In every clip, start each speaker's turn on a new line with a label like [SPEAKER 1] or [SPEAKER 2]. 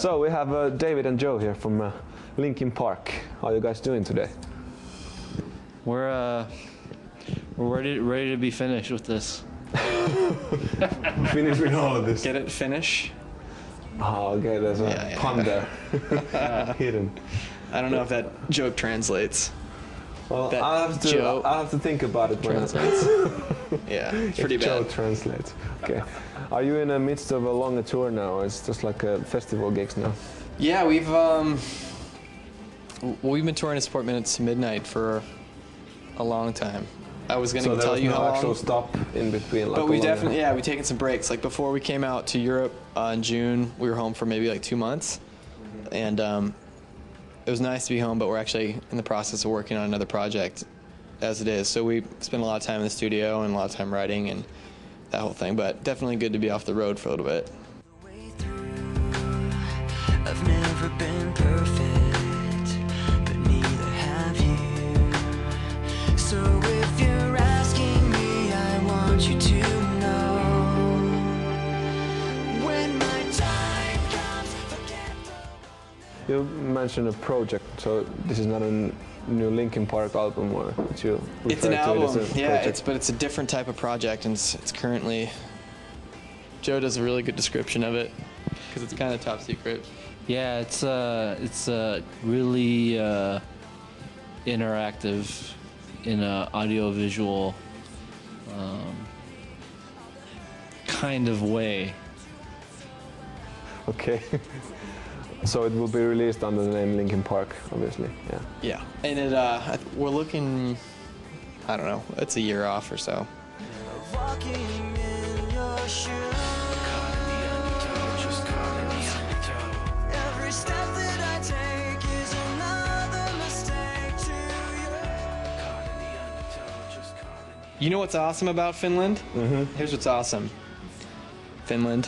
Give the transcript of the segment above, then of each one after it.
[SPEAKER 1] So we have David and Joe here from Linkin Park. How are you guys doing today?
[SPEAKER 2] We're ready to be finished with this.
[SPEAKER 1] Finished with all of this.
[SPEAKER 3] Get it? Finish?
[SPEAKER 1] Oh, okay, there's a pun there. Hidden.
[SPEAKER 3] I don't know if that joke translates.
[SPEAKER 1] Well, I'll have to think about it when
[SPEAKER 3] translates. Yeah, it's pretty bad.
[SPEAKER 1] Joe translates. Okay. Are you in the midst of a longer tour now, or it's just like festival gigs now?
[SPEAKER 3] Yeah, we've been touring at Support Minutes to Midnight for a long time. I was going to tell you how long.
[SPEAKER 1] So there was no actual stop in between. Like,
[SPEAKER 3] but we definitely, we've taken some breaks. Like before we came out to Europe in June, we were home for maybe like 2 months, and it was nice to be home. But we're actually in the process of working on another project, as it is. So we spent a lot of time in the studio and a lot of time writing and that whole thing. But definitely good to be off the road for a little bit.
[SPEAKER 4] I've never been perfect, but neither have you. So if you're asking me, I want you to know, when my time comes, forget the...
[SPEAKER 1] You mentioned a project, so this is not a new Linkin Park album, or what you refer
[SPEAKER 3] It's an album,
[SPEAKER 1] yeah.
[SPEAKER 3] But it's a different type of project, and it's currently. Joe does a really good description of it because it's kind of top secret.
[SPEAKER 2] Yeah, it's really interactive in a audio-visual kind of way.
[SPEAKER 1] Okay. So it will be released under the name Linkin Park, obviously. Yeah.
[SPEAKER 3] Yeah, and it we're looking. I don't know. It's a year off or so.
[SPEAKER 4] Walking in your shoes. Every step that I take is another mistake to you.
[SPEAKER 3] You know what's awesome about Finland?
[SPEAKER 1] Mm-hmm.
[SPEAKER 3] Here's what's awesome. Finland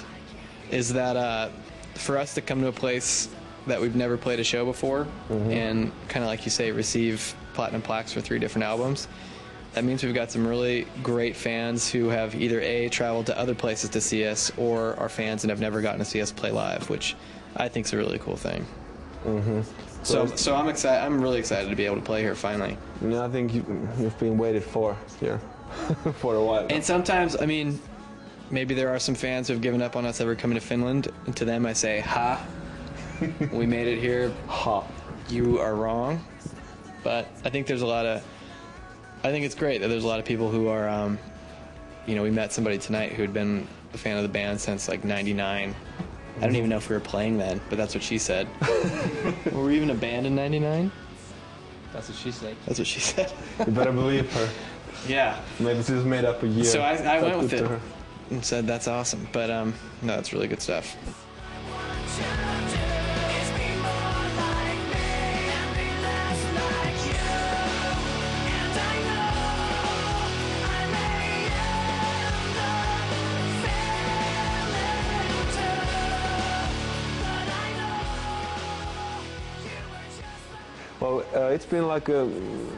[SPEAKER 3] is that for us to come to a place that we've never played a show before, and kind of like you say, receive platinum plaques for 3 different albums. That means we've got some really great fans who have either A, traveled to other places to see us, or are fans and have never gotten to see us play live, which I think is a really cool thing. So I'm excited. I'm really excited to be able to play here finally.
[SPEAKER 1] Yeah, I think you've been waited for here for a while.
[SPEAKER 3] And sometimes, I mean, maybe there are some fans who have given up on us ever coming to Finland, and to them I say, ha, we made it here.
[SPEAKER 1] Ha.
[SPEAKER 3] You are wrong. But I think there's a lot of. I think it's great that there's a lot of people who are, we met somebody tonight who had been a fan of the band since like '99. I don't even know if we were playing then, but that's what she said. Were we even a band in '99?
[SPEAKER 2] That's what she said.
[SPEAKER 3] That's what she said.
[SPEAKER 1] You better believe her.
[SPEAKER 3] Yeah.
[SPEAKER 1] Maybe she's made up a year.
[SPEAKER 3] So I went with it and said that's awesome. But no, it's really good stuff.
[SPEAKER 1] Well, it's been like a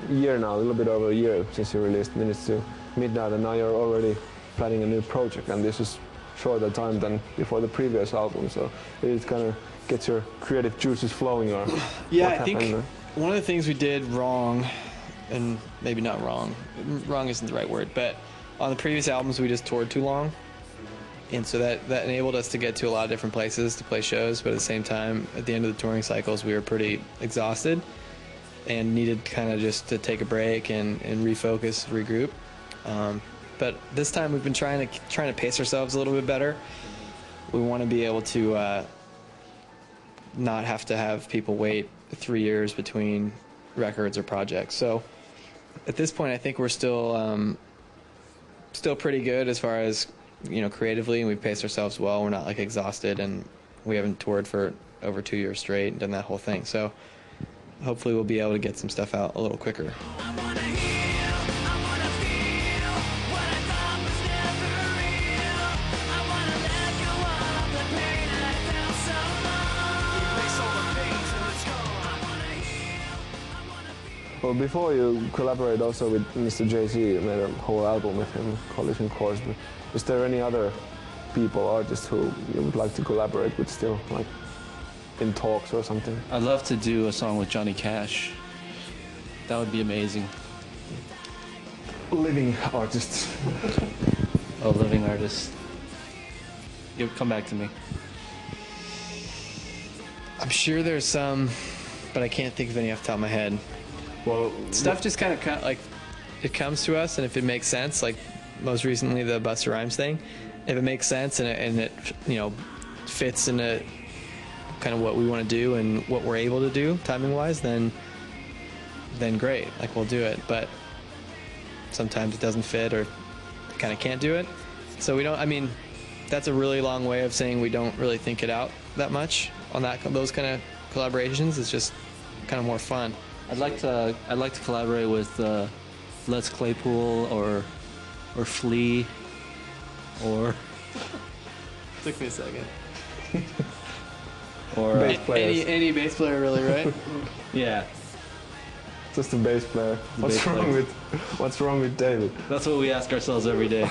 [SPEAKER 1] year now, a little bit over a year since you released Minutes to Midnight, and now you're already planning a new project, and this is shorter time than before the previous album, so it kind of gets your creative juices flowing, or
[SPEAKER 3] yeah, I think one of the things we did wrong, and maybe not wrong isn't the right word, but on the previous albums we just toured too long, and so that enabled us to get to a lot of different places to play shows, but at the same time, at the end of the touring cycles, we were pretty exhausted and needed kind of just to take a break and refocus, regroup. But this time we've been trying to pace ourselves a little bit better. We want to be able to not have to have people wait 3 years between records or projects. So at this point, I think we're still pretty good as far as creatively, and we've paced ourselves well. We're not like exhausted, and we haven't toured for over 2 years straight and done that whole thing. So hopefully we'll be able to get some stuff out a little quicker.
[SPEAKER 1] Well, before you collaborate also with Mr. Jay-Z, you made a whole album with him, Collision Course. Is there any other people, artists who you would like to collaborate with still? Like, in talks or something?
[SPEAKER 2] I'd love to do a song with Johnny Cash. That would be amazing.
[SPEAKER 1] Living artists.
[SPEAKER 2] A living artist. You'll come back to me.
[SPEAKER 3] I'm sure there's some, but I can't think of any off the top of my head.
[SPEAKER 1] Well,
[SPEAKER 3] Stuff just kind of like it comes to us, and if it makes sense, like most recently the Busta Rhymes thing, if it makes sense and it you know fits into kind of what we want to do and what we're able to do timing wise, then great, like we'll do it. But sometimes it doesn't fit or kind of can't do it, so we don't. I mean, that's a really long way of saying we don't really think it out that much on those kind of collaborations. It's just kind of more fun.
[SPEAKER 2] I'd like to collaborate with Les Claypool or Flea or
[SPEAKER 3] Took me a second.
[SPEAKER 2] or
[SPEAKER 1] Bass players.
[SPEAKER 3] Any bass player, really, right?
[SPEAKER 2] yeah.
[SPEAKER 1] Just a bass player.
[SPEAKER 2] Bass player.
[SPEAKER 1] What's wrong with David?
[SPEAKER 2] That's what we ask ourselves every day.